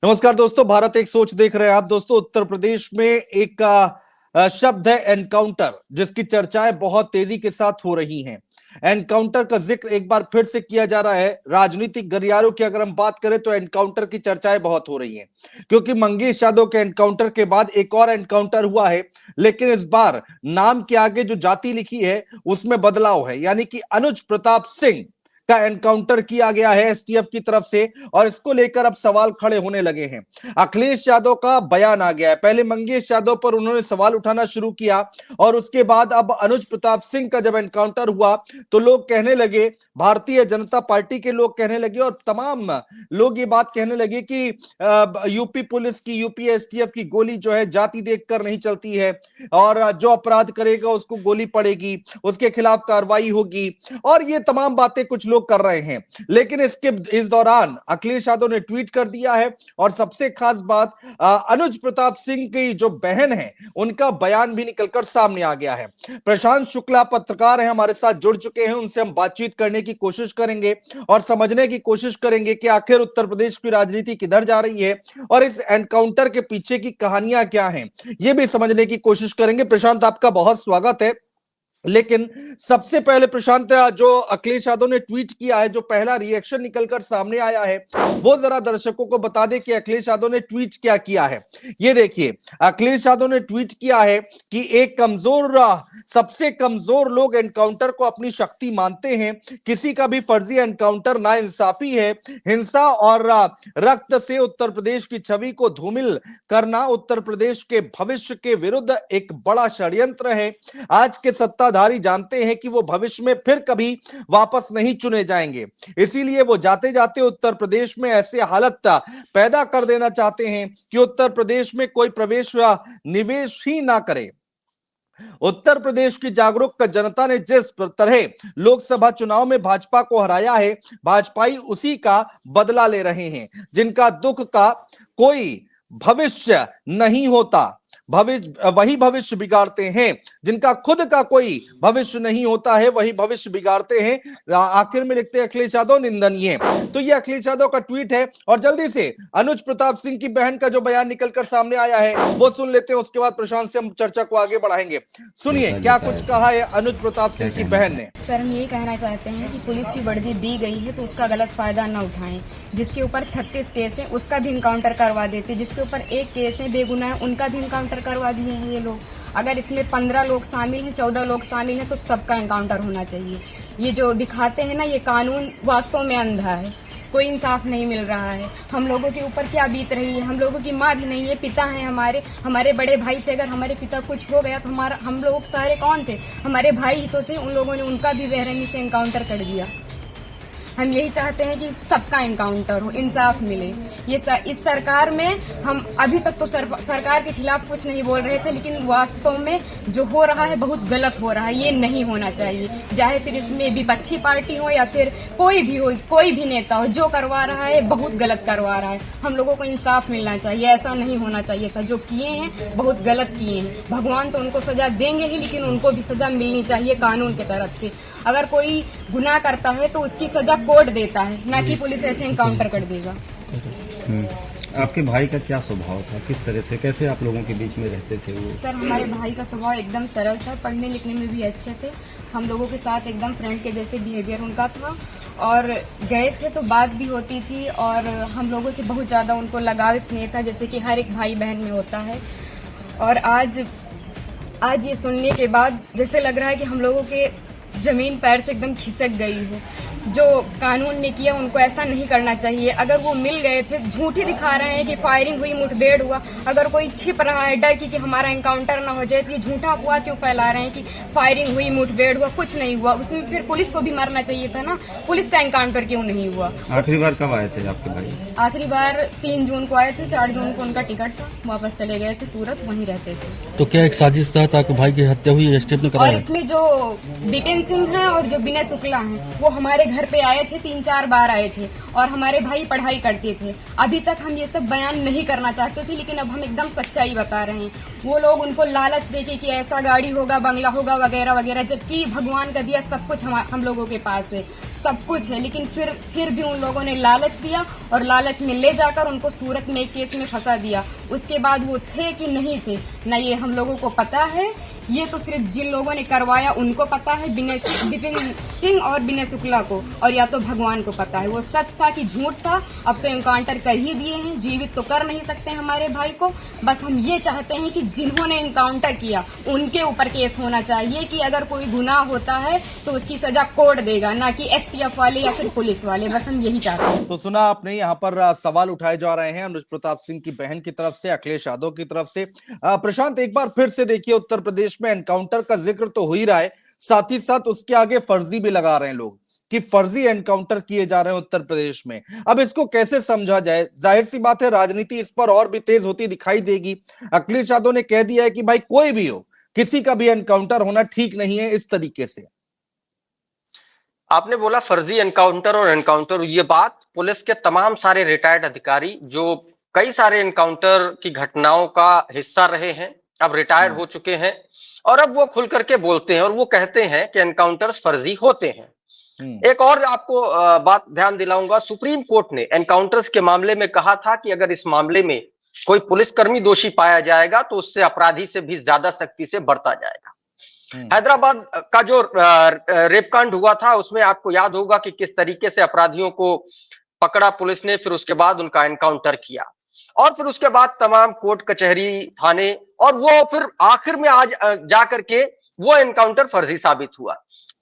नमस्कार दोस्तों, भारत एक सोच देख रहे हैं आप। दोस्तों, उत्तर प्रदेश में एक शब्द है एनकाउंटर, जिसकी चर्चाएं बहुत तेजी के साथ हो रही हैं। एनकाउंटर का जिक्र एक बार फिर से किया जा रहा है। राजनीतिक गलियारों की अगर हम बात करें तो एनकाउंटर की चर्चाएं बहुत हो रही हैं, क्योंकि मंगेश यादव के एनकाउंटर के बाद एक और एनकाउंटर हुआ है, लेकिन इस बार नाम के आगे जो जाति लिखी है उसमें बदलाव है। यानी कि अनुज प्रताप सिंह का एनकाउंटर किया गया है एसटीएफ की तरफ से, और इसको लेकर अब सवाल खड़े होने लगे हैं। अखिलेश यादव का बयान आ गया है। पहले मंगेश यादव पर उन्होंने सवाल उठाना शुरू किया, और उसके बाद अब अनुज प्रताप सिंह का जब एनकाउंटर हुआ तो लोग कहने लगे, भारतीय जनता पार्टी के लोग कहने लगे और तमाम लोग ये बात कहने लगे कि यूपी पुलिस की, यूपी एसटीएफ की गोली जो है जाति देखकर नहीं चलती है, और जो अपराध करेगा उसको गोली पड़ेगी, उसके खिलाफ कार्रवाई होगी, और ये तमाम बातें कुछ लोग कर रहे हैं। लेकिन इस दौरान अखिलेश यादव ने ट्वीट कर दिया है, और सबसे खास बात, अनुज प्रताप सिंह की जो बहन है उनका बयान भी निकलकर सामने आ गया है। प्रशांत शुक्ला पत्रकार हैं, हमारे साथ जुड़ चुके हैं, उनसे हम बातचीत करने की कोशिश करेंगे और समझने की कोशिश करेंगे कि आखिर उत्तर प्रदेश की राजनीति किधर जा रही है और इस एनकाउंटर के पीछे की कहानियां क्या हैं, ये भी समझने की कोशिश करेंगे। प्रशांत, आपका बहुत स्वागत है। लेकिन सबसे पहले प्रशांत, जो अखिलेश यादव ने ट्वीट किया है, जो पहला रिएक्शन निकलकर सामने आया है, वो जरा दर्शकों को बता दे कि अखिलेश यादव ने ट्वीट क्या किया है। ये देखिए, अखिलेश यादव ने ट्वीट किया है कि एक कमजोर, सबसे कमजोर लोग एनकाउंटर को अपनी शक्ति मानते हैं। किसी का भी फर्जी एनकाउंटर नाइंसाफी है। हिंसा और रक्त से उत्तर प्रदेश की छवि को धूमिल करना उत्तर प्रदेश के भविष्य के विरुद्ध एक बड़ा षड्यंत्र है। आज के सत्ताधारी जानते हैं कि वो भविष्य में फिर कभी वापस नहीं चुने जाएंगे, इसीलिए वो जाते जाते उत्तर प्रदेश में ऐसे हालत पैदा कर देना चाहते हैं कि उत्तर प्रदेश में कोई प्रवेश या निवेश ही ना करे। उत्तर प्रदेश की जागरूक जनता ने जिस तरह लोकसभा चुनाव में भाजपा को हराया है, भाजपाई उसी का बदला ले रहे हैं। जिनका दुख का कोई भविष्य नहीं होता, वही भविष्य बिगाड़ते हैं। जिनका खुद का कोई भविष्य नहीं होता है, वही भविष्य बिगाड़ते हैं। आखिर में लिखते हैं अखिलेश यादव निंदनीय। तो ये अखिलेश यादव का ट्वीट है, और जल्दी से अनुज प्रताप सिंह की बहन का जो बयान निकलकर सामने आया है वो सुन लेते हैं। उसके बाद प्रशांत से हम चर्चा को आगे बढ़ाएंगे। सुनिए क्या कुछ कहा है अनुज प्रताप सिंह की बहन ने। सर, हम यही कहना चाहते हैं कि पुलिस की वर्दी दी गई है तो उसका गलत फायदा न उठाएं। जिसके ऊपर 36 केस है उसका भी इनकाउंटर करवा देते, जिसके ऊपर एक केस है बेगुनाह है उनका भी इनकाउंटर करवा दिए हैं ये लोग। अगर इसमें 15 लोग शामिल हैं, 14 लोग शामिल हैं, तो सबका एनकाउंटर होना चाहिए। ये जो दिखाते हैं ना, ये कानून वास्तव में अंधा है, कोई इंसाफ नहीं मिल रहा है। हम लोगों के ऊपर क्या बीत रही है, हम लोगों की माँ भी नहीं है, पिता हैं हमारे बड़े भाई थे। अगर हमारे पिता कुछ हो गया तो हम लोग सारे कौन थे? हमारे भाई ही तो थे। उन लोगों ने उनका भी बेरहमी से एनकाउंटर कर दिया। हम यही चाहते हैं कि सबका एनकाउंटर हो, इंसाफ मिले। इस सरकार में हम अभी तक तो सरकार के खिलाफ कुछ नहीं बोल रहे थे, लेकिन वास्तव में जो हो रहा है बहुत गलत हो रहा है। ये नहीं होना चाहिए, चाहे फिर इसमें विपक्षी पार्टी हो या फिर कोई भी नेता हो, जो करवा रहा है बहुत गलत करवा रहा है। हम लोगों को इंसाफ मिलना चाहिए, ऐसा नहीं होना चाहिए था। जो किए हैं बहुत गलत किए हैं। भगवान तो उनको सजा देंगे ही, लेकिन उनको भी सजा मिलनी चाहिए कानून की तरफ से। अगर कोई गुनाह करता है तो उसकी सजा कोर्ट देता है, ना कि पुलिस ऐसे एनकाउंटर कर देगा। आपके भाई का क्या स्वभाव था, किस तरह से, कैसे आप लोगों के बीच में रहते थे वो? सर, हमारे भाई का स्वभाव एकदम सरल था, पढ़ने लिखने में भी अच्छे थे। हम लोगों के साथ एकदम फ्रेंड के जैसे बिहेवियर उनका था, और गए थे तो बात भी होती थी, और हम लोगों से बहुत ज़्यादा उनको लगाव स्नेह था, जैसे कि हर एक भाई बहन में होता है। और आज ये सुनने के बाद जैसे लग रहा है कि हम लोगों के जमीन पैर से एकदम खिसक गई है। जो कानून ने किया उनको ऐसा नहीं करना चाहिए। अगर वो मिल गए थे, झूठी दिखा रहे हैं कि फायरिंग हुई, मुठभेड़ हुआ। अगर कोई छिप रहा है डर की कि हमारा एनकाउंटर ना हो जाए, तो ये झूठा अफवाह क्यों फैला रहे हैं कि फायरिंग हुई, मुठभेड़ हुआ? कुछ नहीं हुआ। उसमें फिर पुलिस को भी मरना चाहिए था ना, पुलिस का एनकाउंटर क्यों नहीं हुआ? आखिरी बार कब आए थे आपके भाई? आखिरी बार 3 जून को आए थे, 4 जून को उनका टिकट था, वापस चले गए थे सूरत, वहीं रहते थे। तो क्या एक साजिश तहत आपके भाई की हत्या हुई, एसटीएफ ने कराया? और इसमें जो बिपिन सिंह है और जो विनय शुक्ला है, वो हमारे घर पे आए थे, 3-4 बार आए थे और हमारे भाई पढ़ाई करते थे। अभी तक हम ये सब बयान नहीं करना चाहते थे, लेकिन अब हम एकदम सच्चाई बता रहे हैं। वो लोग उनको लालच देके कि ऐसा गाड़ी होगा, बंगला होगा वगैरह वगैरह, जबकि भगवान का दिया सब कुछ हम लोगों के पास है, सब कुछ है, लेकिन फिर भी उन लोगों ने लालच दिया और लालच में ले जाकर उनको सूरत में एक केस में फंसा दिया। उसके बाद वो थे कि नहीं थे न ये हम लोगों को पता है, ये तो सिर्फ जिन लोगों ने करवाया उनको पता है, विपिन सिंह और विनय शुक्ला को, और या तो भगवान को पता है वो सच था कि झूठ था। अब तो एनकाउंटर कर ही दिए हैं, जीवित तो कर नहीं सकते हमारे भाई को। बस हम ये चाहते हैं कि जिन्होंने एनकाउंटर किया उनके ऊपर केस होना चाहिए कि अगर कोई गुनाह होता है तो उसकी सजा कोर्ट देगा, ना कि एसटीएफ वाले या फिर पुलिस वाले। बस हम यही चाहते हैं। तो सुना आपने, यहाँ पर सवाल उठाए जा रहे हैं अनुज प्रताप सिंह की बहन की तरफ से, अखिलेश यादव की तरफ से। प्रशांत, एक बार फिर से देखिए, उत्तर प्रदेश में एनकाउंटर का जिक्र तो हो ही रहा है, साथ ही साथ उसके आगे फर्जी भी लगा रहे हैं लोग कि फर्जी एनकाउंटर किए जा रहे हैं उत्तर प्रदेश में। अब इसको कैसे समझा जाए? जाहिर सी बात है राजनीति इस पर और भी तेज होती दिखाई देगी। अखिलेश यादव ने कह दिया है कि भाई कोई भी हो, किसी का भी एनकाउंटर होना ठीक नहीं है इस तरीके से। आपने बोला फर्जी एनकाउंटर और एनकाउंटर, ये बात पुलिस के तमाम सारे रिटायर्ड अधिकारी जो कई सारे एनकाउंटर की घटनाओं का हिस्सा रहे हैं, अब रिटायर हो चुके हैं, और अब वो खुल करके बोलते हैं और वो कहते हैं कि एनकाउंटर्स फर्जी होते हैं। एक और आपको बात ध्यान दिलाऊंगा, सुप्रीम कोर्ट ने एनकाउंटर्स के मामले में कहा था कि अगर इस मामले में कोई पुलिसकर्मी दोषी पाया जाएगा तो उससे अपराधी से भी ज्यादा सख्ती से बरता जाएगा। हैदराबाद का जो रेप कांड हुआ था उसमें आपको याद होगा कि किस तरीके से अपराधियों को पकड़ा पुलिस ने, फिर उसके बाद उनका एनकाउंटर किया, और फिर उसके बाद तमाम कोर्ट कचहरी थाने, और वो फिर आखिर में आज जाकर के वो एनकाउंटर फर्जी साबित हुआ।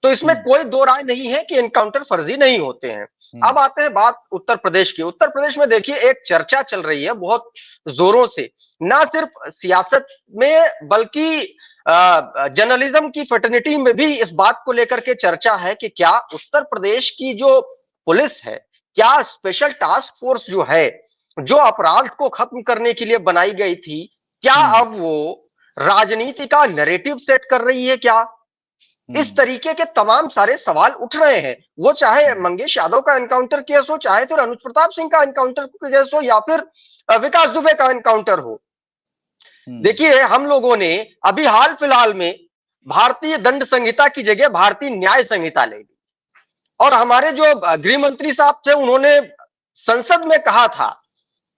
तो इसमें कोई दो राय नहीं है कि एनकाउंटर फर्जी नहीं होते हैं। अब आते हैं बात उत्तर प्रदेश की। उत्तर प्रदेश में देखिए एक चर्चा चल रही है बहुत जोरों से, ना सिर्फ सियासत में बल्कि जर्नलिज्म की फ्रेटर्निटी में भी इस बात को लेकर के चर्चा है कि क्या उत्तर प्रदेश की जो पुलिस है, क्या स्पेशल टास्क फोर्स जो है, जो अपराध को खत्म करने के लिए बनाई गई थी, क्या अब वो राजनीति का नैरेटिव सेट कर रही है क्या? इस तरीके के तमाम सारे सवाल उठ रहे हैं। वो चाहे मंगेश यादव का एनकाउंटर केस हो, चाहे फिर अनुज प्रताप सिंह का एनकाउंटर केस हो, या फिर विकास दुबे का एनकाउंटर हो। देखिए हम लोगों ने अभी हाल फिलहाल में भारतीय दंड संहिता की जगह भारतीय न्याय संहिता ले ली, और हमारे जो गृह मंत्री साहब थे उन्होंने संसद में कहा था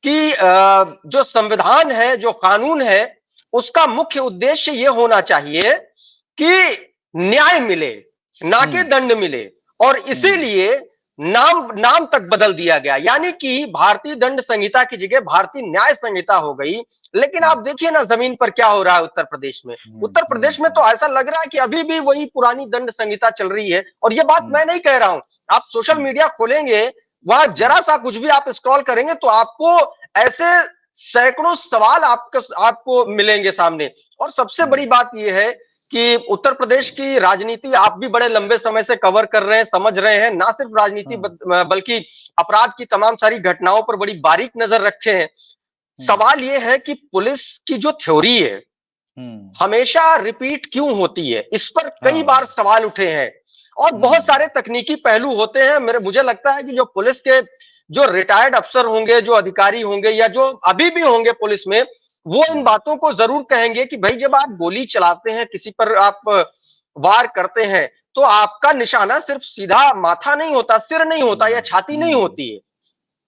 कि जो संविधान है, जो कानून है, उसका मुख्य उद्देश्य यह होना चाहिए कि न्याय मिले, ना कि दंड मिले, और इसीलिए नाम तक बदल दिया गया, यानी कि भारतीय दंड संहिता की जगह भारतीय न्याय संहिता हो गई। लेकिन आप देखिए ना जमीन पर क्या हो रहा है उत्तर प्रदेश में। उत्तर प्रदेश में तो ऐसा लग रहा है कि अभी भी वही पुरानी दंड संहिता चल रही है। और ये बात मैं नहीं कह रहा हूं, आप सोशल मीडिया खोलेंगे, वहां जरा सा कुछ भी आप स्क्रॉल करेंगे तो आपको ऐसे सैकड़ों सवाल आपको मिलेंगे सामने। और सबसे बड़ी बात यह है कि उत्तर प्रदेश की राजनीति आप भी बड़े लंबे समय से कवर कर रहे हैं, समझ रहे हैं, ना सिर्फ राजनीति बल्कि अपराध की तमाम सारी घटनाओं पर बड़ी बारीक नजर रखे हैं। सवाल यह है कि पुलिस की जो थ्योरी है हमेशा रिपीट क्यों होती है, इस पर कई बार सवाल उठे हैं, और बहुत सारे तकनीकी पहलू होते हैं। मुझे लगता है कि जो पुलिस के जो रिटायर्ड अफसर होंगे, जो अधिकारी होंगे, या जो अभी भी होंगे पुलिस में, वो इन बातों को जरूर कहेंगे कि भाई जब आप गोली चलाते हैं, किसी पर आप वार करते हैं, तो आपका निशाना सिर्फ सीधा माथा नहीं होता, सिर नहीं होता, या छाती नहीं होती है,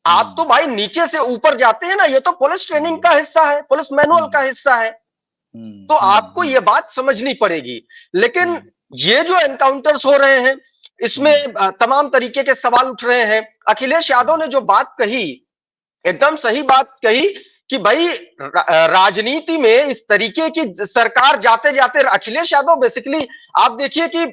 आप तो भाई नीचे से ऊपर जाते हैं ना। ये तो पुलिस ट्रेनिंग का हिस्सा है, पुलिस मैनुअल का हिस्सा है, तो आपको ये बात समझनी पड़ेगी। लेकिन ये जो एनकाउंटर्स हो रहे हैं इसमें तमाम तरीके के सवाल उठ रहे हैं। अखिलेश यादव ने जो बात कही, एकदम सही बात कही कि भाई राजनीति में इस तरीके की सरकार जाते जाते, अखिलेश यादव बेसिकली आप देखिए कि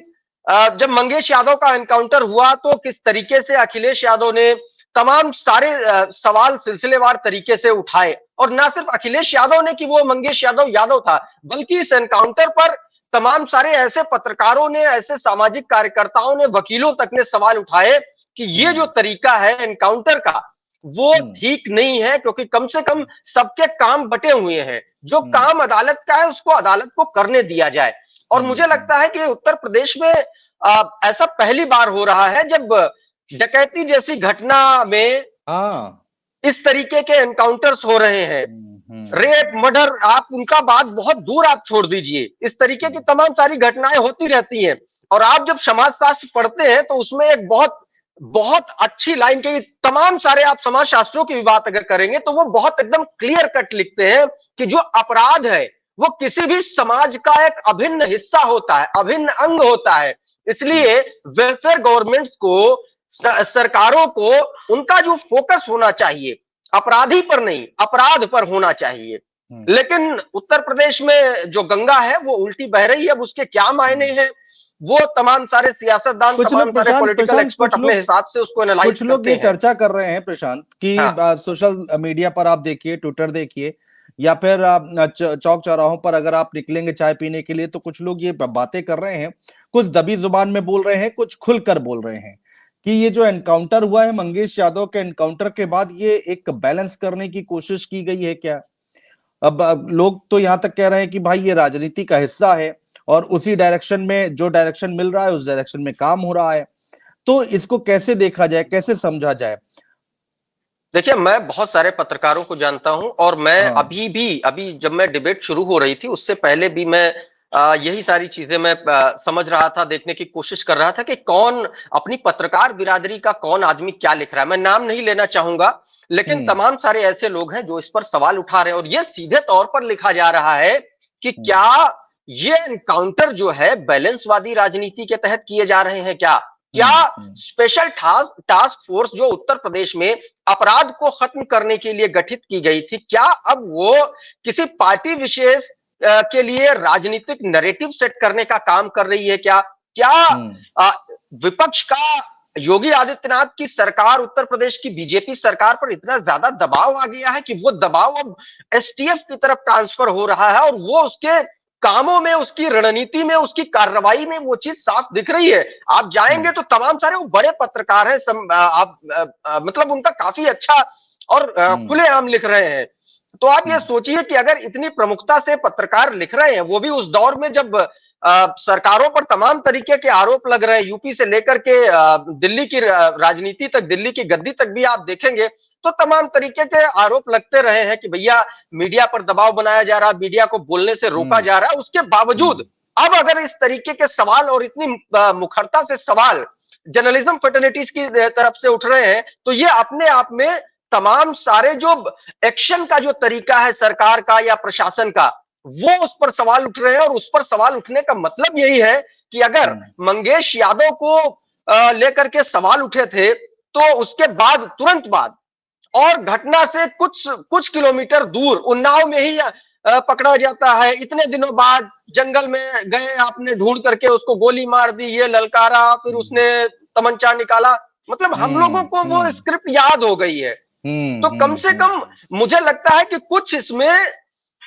जब मंगेश यादव का एनकाउंटर हुआ तो किस तरीके से अखिलेश यादव ने तमाम सारे सवाल सिलसिलेवार तरीके से उठाए, और ना सिर्फ अखिलेश यादव ने कि वो मंगेश यादव था, बल्कि इस एनकाउंटर पर तमाम सारे ऐसे पत्रकारों ने, ऐसे सामाजिक कार्यकर्ताओं ने, वकीलों तक ने सवाल उठाए कि ये जो तरीका है एनकाउंटर का वो ठीक नहीं है, क्योंकि कम से कम सबके काम बटे हुए हैं, जो काम अदालत का है उसको अदालत को करने दिया जाए। और मुझे लगता है कि उत्तर प्रदेश में ऐसा पहली बार हो रहा है जब डकैती जैसी घटना में हाँ। इस तरीके के एनकाउंटर्स हो रहे हैं, रेप मर्डर, आप उनका बात बहुत दूर आप छोड़ दीजिए, इस तरीके की तमाम सारी घटनाएं होती रहती हैं। और आप जब समाजशास्त्र पढ़ते हैं तो उसमें एक बहुत बहुत अच्छी लाइन के, तमाम सारे आप समाजशास्त्रों की भी बात अगर करेंगे तो वो बहुत एकदम क्लियर कट लिखते हैं कि जो अपराध है वो किसी भी समाज का एक अभिन्न हिस्सा होता है, अभिन्न अंग होता है। इसलिए वेलफेयर गवर्नमेंट्स को, सरकारों को, उनका जो फोकस होना चाहिए अपराधी पर नहीं, अपराध पर होना चाहिए। लेकिन उत्तर प्रदेश में जो गंगा है वो उल्टी बह रही है। अब उसके क्या मायने हैं वो तमाम सारे सियासतदान, कुछ तमाम लोग सारे पॉलिटिकल प्रशांत एक्सपर्ट अपने हिसाब से उसको एनालाइज कुछ लोग करते ये हैं। चर्चा कर रहे हैं प्रशांत कि हाँ। सोशल मीडिया पर आप देखिए, ट्विटर देखिए, या फिर आप चौक चौराहों पर अगर आप निकलेंगे चाय पीने के लिए, तो कुछ लोग ये बातें कर रहे हैं, कुछ दबी जुबान में बोल रहे हैं, कुछ खुलकर बोल रहे हैं कि ये जो एनकाउंटर हुआ है मंगेश यादव के एनकाउंटर के बाद, ये एक बैलेंस करने की कोशिश की गई है क्या? अब लोग तो यहां तक कह रहे हैं कि भाई ये राजनीति का हिस्सा है और उसी डायरेक्शन में, जो डायरेक्शन मिल रहा है उस डायरेक्शन में काम हो रहा है। तो इसको कैसे देखा जाए, कैसे समझा जाए? देखिए, मैं बहुत सारे पत्रकारों को जानता हूं और मैं हाँ। अभी जब मैं डिबेट शुरू हो रही थी उससे पहले भी मैं यही सारी चीजें मैं समझ रहा था, देखने की कोशिश कर रहा था कि कौन अपनी पत्रकार बिरादरी का कौन आदमी क्या लिख रहा है। मैं नाम नहीं लेना चाहूंगा, लेकिन तमाम सारे ऐसे लोग हैं जो इस पर सवाल उठा रहे हैं। और ये सीधे तौर पर लिखा जा रहा है कि क्या ये एनकाउंटर जो है बैलेंसवादी राजनीति के तहत किए जा रहे हैं क्या? क्या स्पेशल टास्क फोर्स जो उत्तर प्रदेश में अपराध को खत्म करने के लिए गठित की गई थी, क्या अब वो किसी पार्टी विशेष के लिए राजनीतिक नैरेटिव सेट करने का काम कर रही है क्या? क्या विपक्ष का योगी आदित्यनाथ की सरकार, उत्तर प्रदेश की बीजेपी सरकार पर इतना ज्यादा दबाव आ गया है कि वो दबाव अब एसटीएफ की तरफ ट्रांसफर हो रहा है और वो उसके कामों में, उसकी रणनीति में, उसकी कार्रवाई में वो चीज साफ दिख रही है। आप जाएंगे तो तमाम सारे वो बड़े पत्रकार हैं, मतलब उनका काफी अच्छा और खुलेआम लिख रहे हैं। तो आप ये सोचिए कि अगर इतनी प्रमुखता से पत्रकार लिख रहे हैं, वो भी उस दौर में जब सरकारों पर तमाम तरीके के आरोप लग रहे हैं, यूपी से लेकर के दिल्ली की राजनीति तक, दिल्ली की गद्दी तक भी आप देखेंगे तो तमाम तरीके के आरोप लगते रहे हैं कि भैया मीडिया पर दबाव बनाया जा रहा है, मीडिया को बोलने से रोका जा रहा है। उसके बावजूद अब अगर इस तरीके के सवाल और इतनी मुखरता से सवाल जर्नलिज्म फ्रेटर्निटीज की तरफ से उठ रहे हैं, तो ये अपने आप में तमाम सारे जो एक्शन का जो तरीका है सरकार का या प्रशासन का, वो उस पर सवाल उठ रहे हैं। और उस पर सवाल उठने का मतलब यही है कि अगर मंगेश यादव को लेकर के सवाल उठे थे तो उसके बाद, तुरंत बाद, और घटना से कुछ किलोमीटर दूर उन्नाव में ही पकड़ा जाता है, इतने दिनों बाद जंगल में गए, आपने ढूंढ करके उसको गोली मार दी, ये ललकारा, फिर उसने तमंचा निकाला, मतलब हम लोगों को वो स्क्रिप्ट याद हो गई है। तो कम से कम मुझे लगता है कि कुछ इसमें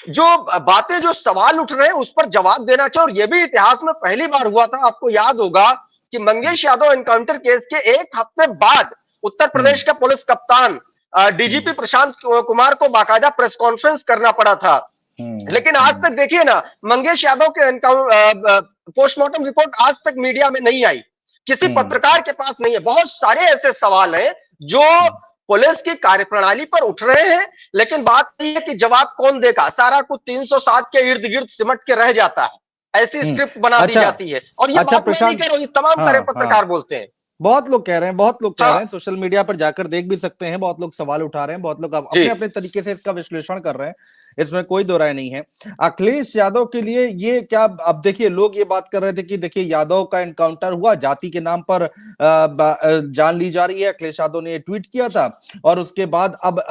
जो बातें, जो सवाल उठ रहे हैं उस पर जवाब देना चाहिए। और यह भी इतिहास में पहली बार हुआ था, आपको याद होगा कि मंगेश यादव एनकाउंटर केस के एक हफ्ते बाद उत्तर प्रदेश का पुलिस कप्तान डीजीपी प्रशांत कुमार को बाकायदा प्रेस कॉन्फ्रेंस करना पड़ा था। लेकिन आज तक देखिए ना, मंगेश यादव के पोस्टमार्टम रिपोर्ट आज तक मीडिया में नहीं आई, किसी पत्रकार के पास नहीं है। बहुत सारे ऐसे सवाल हैं जो पुलिस की कार्यप्रणाली पर उठ रहे हैं, लेकिन बात यह है कि जवाब कौन देगा। सारा कुछ 307 के इर्द गिर्द सिमट के रह जाता है, ऐसी स्क्रिप्ट बना दी जाती है। और ये बात मैं नहीं कह रहा हूं, तमाम सारे पत्रकार बोलते हैं। बहुत लोग कह रहे हैं, बहुत लोग कह रहे हैं, सोशल मीडिया पर जाकर देख भी सकते हैं, बहुत लोग सवाल उठा रहे हैं, बहुत लोग अपने अपने तरीके से इसका विश्लेषण कर रहे हैं, इसमें कोई दो राय नहीं है। अखिलेश यादव के लिए ये क्या, अब देखिए लोग ये बात कर रहे थे कि देखिए यादव का एनकाउंटर हुआ, जाति के नाम पर जान ली जा रही है, अखिलेश यादव ने ये ट्वीट किया था, और उसके बाद अब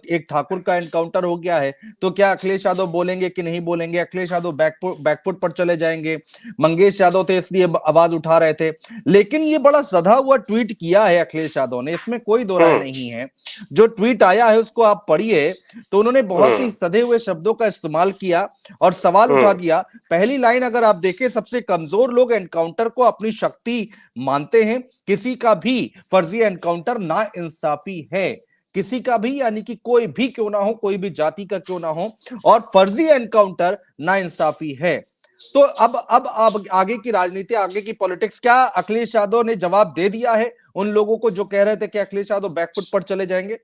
एक ठाकुर का एनकाउंटर हो गया है, तो क्या अखिलेश यादव बोलेंगे कि नहीं बोलेंगे? अखिलेश यादव बैकफुट पर चले जाएंगे? मंगेश यादव थे इसलिए आवाज उठा रहे थे, लेकिन ये बड़ा सधा हुआ ट्वीट किया है अखिलेश यादव ने, इसमें कोई दो राय नहीं है। जो ट्वीट आया है उसको आप पढ़िए तो उन्होंने बहुत ही सधे हुए शब्दों का इस्तेमाल किया और सवाल उठा दिया। पहली लाइन अगर आप देखें, सबसे कमजोर लोग एनकाउंटर को अपनी शक्ति मानते हैं, किसी का भी फर्जी एनकाउंटर नाइंसाफी है, किसी का भी, यानी कि कोई भी क्यों ना हो, कोई भी जाति का क्यों ना हो, और फर्जी एनकाउंटर नाइंसाफी है। तो अब आगे की राजनीति, आगे की पॉलिटिक्स, क्या अखिलेश यादव ने जवाब दे दिया है उन लोगों को जो कह रहे थे कि अखिलेश यादव बैकफुट पर चले जाएंगे?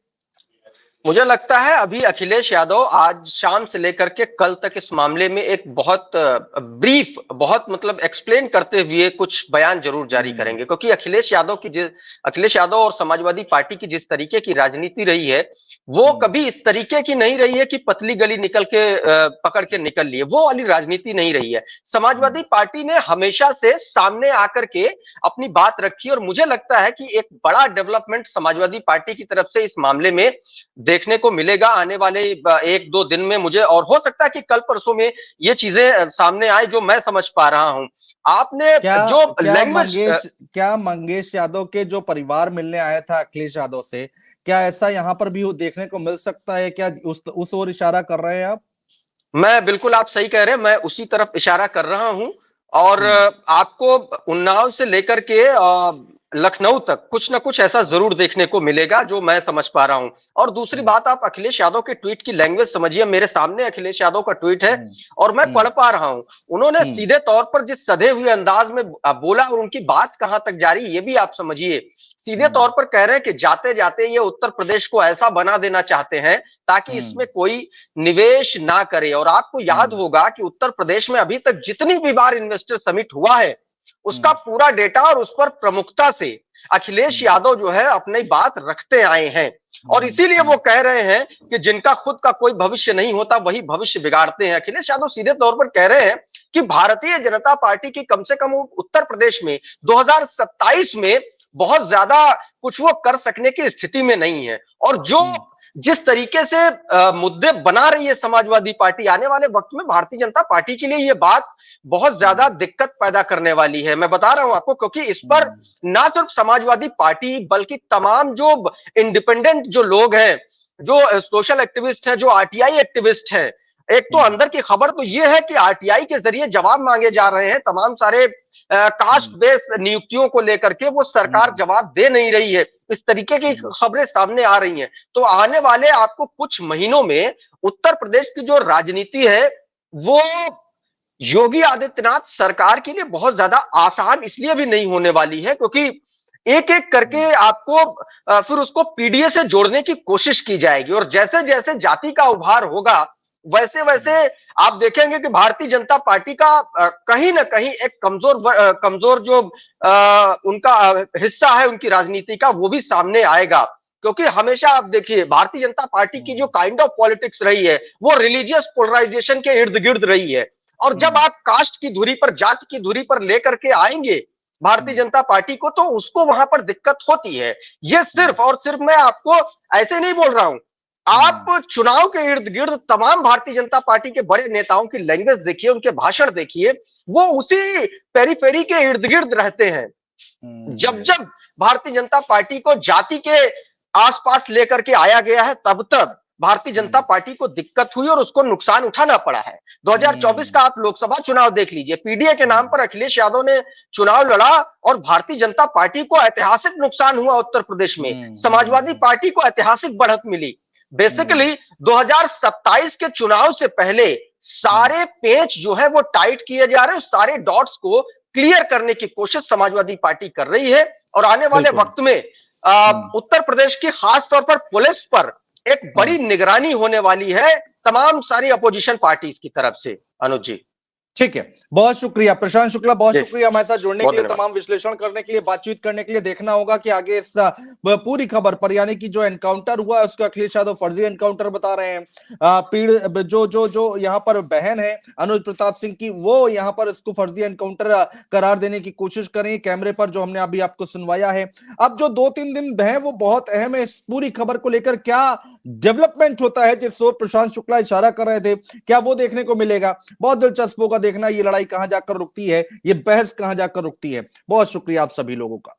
मुझे लगता है अभी अखिलेश यादव आज शाम से लेकर के कल तक इस मामले में एक बहुत ब्रीफ, बहुत मतलब एक्सप्लेन करते हुए कुछ बयान जरूर जारी करेंगे, क्योंकि अखिलेश यादव और समाजवादी पार्टी की जिस तरीके की राजनीति रही है वो कभी इस तरीके की नहीं रही है कि पतली गली निकल के पकड़ के निकल लिए, वो वाली राजनीति नहीं रही है। समाजवादी पार्टी ने हमेशा से सामने आकर के अपनी बात रखी और मुझे लगता है कि एक बड़ा डेवलपमेंट समाजवादी पार्टी की तरफ से इस मामले में देखने को मिलेगा आने वाले 1-2 दिन में मुझे, और हो सकता है कि कल परसों में ये चीजें सामने आए जो मैं समझ पा रहा हूं। आपने जो लैंग्वेज, क्या मंगेश यादव के जो परिवार मिलने आया था अखिलेश यादव से, क्या ऐसा यहाँ पर भी देखने को मिल सकता है? क्या उस ओर इशारा कर रहे हैं आप? मैं बिल्कुल, आप सही कह रहे हैं, मैं उसी तरफ इशारा कर रहा हूं। और आपको उन्नाव से लेकर के लखनऊ तक कुछ ना कुछ ऐसा जरूर देखने को मिलेगा जो मैं समझ पा रहा हूं। और दूसरी बात, आप अखिलेश यादव के ट्वीट की लैंग्वेज समझिए। मेरे सामने अखिलेश यादव का ट्वीट है और मैं पढ़ पा रहा हूं। उन्होंने सीधे तौर पर जिस सधे हुए अंदाज में बोला और उनकी बात कहां तक जा रही है ये भी आप समझिए। सीधे तौर पर कह रहे हैं कि जाते जाते ये उत्तर प्रदेश को ऐसा बना देना चाहते हैं ताकि इसमें कोई निवेश ना करे। और आपको याद होगा कि उत्तर प्रदेश में अभी तक जितनी भी बार इन्वेस्टर समिट हुआ है उसका पूरा डेटा और उस पर प्रमुखता से अखिलेश यादव जो है अपनी बात रखते आए हैं। और इसीलिए वो कह रहे हैं कि जिनका खुद का कोई भविष्य नहीं होता वही भविष्य बिगाड़ते हैं। अखिलेश यादव सीधे तौर पर कह रहे हैं कि भारतीय जनता पार्टी की कम से कम उत्तर प्रदेश में 2027 में बहुत ज्यादा कुछ वो कर सकने की स्थिति में नहीं है। और जो जिस तरीके से मुद्दे बना रही है समाजवादी पार्टी, आने वाले वक्त में भारतीय जनता पार्टी के लिए ये बात बहुत ज्यादा दिक्कत पैदा करने वाली है। मैं बता रहा हूं आपको, क्योंकि इस पर ना सिर्फ समाजवादी पार्टी बल्कि तमाम जो इंडिपेंडेंट जो लोग हैं, जो सोशल एक्टिविस्ट हैं, जो आरटीआई एक्टिविस्ट हैं, एक तो अंदर की खबर तो ये है कि आरटीआई के जरिए जवाब मांगे जा रहे हैं तमाम सारे कास्ट बेस्ड नियुक्तियों को लेकर के, वो सरकार जवाब दे नहीं रही है। इस तरीके की खबरें सामने आ रही हैं। तो आने वाले आपको कुछ महीनों में उत्तर प्रदेश की जो राजनीति है वो योगी आदित्यनाथ सरकार के लिए बहुत ज्यादा आसान इसलिए भी नहीं होने वाली है क्योंकि एक एक करके आपको फिर उसको पीडीए से जोड़ने की कोशिश की जाएगी। और जैसे जैसे जाति का उभार होगा वैसे वैसे आप देखेंगे कि भारतीय जनता पार्टी का कहीं ना कहीं एक कमजोर जो उनका हिस्सा है उनकी राजनीति का, वो भी सामने आएगा। क्योंकि हमेशा आप देखिए भारतीय जनता पार्टी की जो काइंड ऑफ पॉलिटिक्स रही है वो रिलीजियस पोलराइजेशन के इर्द गिर्द रही है। और जब आप कास्ट की धुरी पर, जाति की धुरी पर लेकर के आएंगे भारतीय जनता पार्टी को, तो उसको वहां पर दिक्कत होती है। ये सिर्फ और सिर्फ, मैं आपको ऐसे नहीं बोल रहा हूं, आप चुनाव के इर्द गिर्द तमाम भारतीय जनता पार्टी के बड़े नेताओं की लैंग्वेज देखिए, उनके भाषण देखिए, वो उसी पेरीफेरी के इर्द गिर्द रहते हैं। जब जब भारतीय जनता पार्टी को जाति के आसपास लेकर के आया गया है तब तब भारतीय जनता पार्टी को दिक्कत हुई और उसको नुकसान उठाना पड़ा है। 2024 का आप लोकसभा चुनाव देख लीजिए, पीडीए के नाम पर अखिलेश यादव ने चुनाव लड़ा और भारतीय जनता पार्टी को ऐतिहासिक नुकसान हुआ उत्तर प्रदेश में, समाजवादी पार्टी को ऐतिहासिक बढ़त मिली। बेसिकली 2027 के चुनाव से पहले सारे पेच जो है वो टाइट किए जा रहे हैं, सारे डॉट्स को क्लियर करने की कोशिश समाजवादी पार्टी कर रही है। और आने वाले वक्त में उत्तर प्रदेश की खास तौर पर पुलिस पर एक बड़ी निगरानी होने वाली है तमाम सारी अपोजिशन पार्टीज की तरफ से। अनुज जी, ठीक है, बहुत शुक्रिया प्रशांत शुक्ला, बहुत शुक्रिया हमारे साथ जुड़ने के लिए, तमाम विश्लेषण करने के लिए, बातचीत करने के लिए। देखना होगा कि आगे इस पूरी खबर पर, यानी कि जो एनकाउंटर हुआ है उसको अखिलेश यादव फर्जी एनकाउंटर बता रहे हैं। पीड़ जो यहाँ पर बहन है अनुज प्रताप सिंह की, वो यहाँ पर इसको फर्जी एनकाउंटर करार देने की कोशिश करें। कैमरे पर जो हमने अभी आपको सुनवाया है, अब जो 2-3 दिन है वो बहुत अहम है। इस पूरी खबर को लेकर क्या डेवलपमेंट होता है जिस ओर प्रशांत शुक्ला इशारा कर रहे थे, क्या वो देखने को मिलेगा? बहुत दिलचस्प होगा देखना ये लड़ाई कहां जाकर रुकती है, ये बहस कहां जाकर रुकती है। बहुत शुक्रिया आप सभी लोगों का।